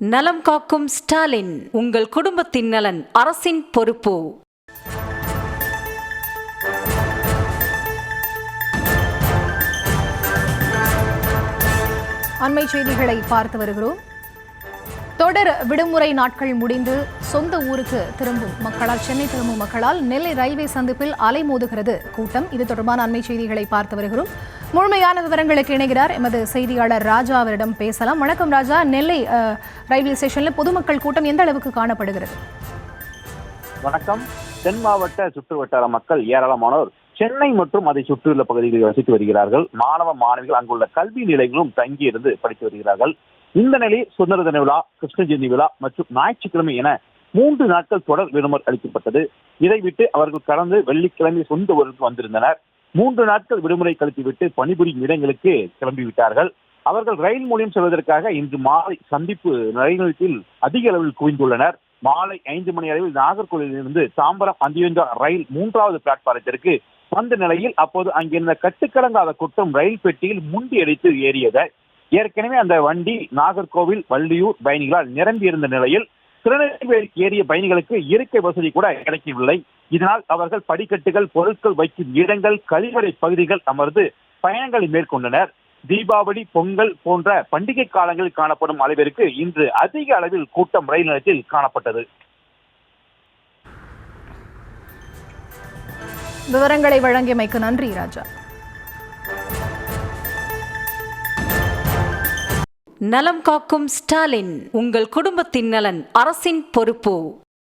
நலம் காக்கும் ஸ்டாலின், உங்கள் குடும்பத்தின் நலன் அரசின் பொறுப்பு. அண்மை செய்திகளை பார்த்து வருகிறோம். தொடர் விடுமுறை நாட்கள் முடிந்து சொந்த ஊருக்கு திரும்பும் மக்களால், சென்னை திரும்பும் மக்களால் நெல்லை ரயில்வே சந்திப்பில் அலைமோதுகிறது கூட்டம். இது தொடர்பான அண்மை செய்திகளை பார்த்து வருகிறோம். முழுமையான விவரங்களுக்கு இணைகிறார் எமது செய்தியாளர் ராஜா. அவரிடம் பேசலாம். வணக்கம் ராஜா. நெல்லை ரயில்வே ஸ்டேஷன்ல பொதுமக்கள் கூட்டம் எந்த அளவுக்கு காணப்படுகிறது? வணக்கம். தென் மாவட்ட சுற்று வட்டார மக்கள் ஏராளமானோர் சென்னை மற்றும் அதை சுற்றியுள்ள பகுதிகளில் வசித்து வருகிறார்கள். மாணவ மாணவிகள் அங்குள்ள கல்வி நிலையங்களும் தங்கியிருந்து படித்து வருகிறார்கள். இந்த நிலையில் சுதந்திர தின விழா, கிருஷ்ண ஜெயந்தி விழா மற்றும் ஞாயிற்றுக்கிழமை என 3 நாட்கள் தொடர் விடுமுறை அளிக்கப்பட்டது. இதை விட்டு அவர்கள் கடந்து வெள்ளிக்கிழமை சொந்த ஊருக்கு வந்திருந்தனர். 3 நாட்கள் விடுமுறை கழித்துவிட்டு பணிபுரியும் இடங்களுக்கு கிளம்பிவிட்டார்கள். அவர்கள் ரயில் மூலம் செல்வதற்காக இன்று மாலை சந்திப்பு ரயில் நிலையத்தில் அதிக அளவில் குவிந்துள்ளனர். மாலை 5 மணி அளவில் நாகர்கோவிலிருந்து தாம்பரம் அந்தியங்கா ரயில் 3வது பிளாட்பாரத்திற்கு வந்த நிலையில் அப்போது அங்கிருந்த கட்டுக்கடங்காத கூட்டம் ரயில் பெட்டியில் முண்டியடித்து ஏறியது. ஏற்கனவே அந்த வண்டி நாகர்கோவில் வள்ளியூர் பயணிகளால் நிரம்பியிருந்த நிலையில் திருநெல்வேலி ஏறிய பயணிகளுக்கு இருக்கை வசதி கூட கிடைக்கவில்லை. இதனால் அவர்கள் படிக்கட்டுகள், பொருட்கள் வைக்கும் இடங்கள், கழிவறை பகுதிகள் அமர்ந்து பயணங்களை மேற்கொண்டனர். தீபாவளி, பொங்கல் போன்ற பண்டிகை காலங்களில் காணப்படும் அளவிற்கு இன்று அதிக அளவில் கூட்டம் ரயில் நிலையத்தில் காணப்பட்டது. விவரங்களை வழங்கியமைக்கு நன்றி ராஜா. நலம் காக்கும் ஸ்டாலின், உங்கள் குடும்பத்தின் நலன் அரசின் பொறுப்பு.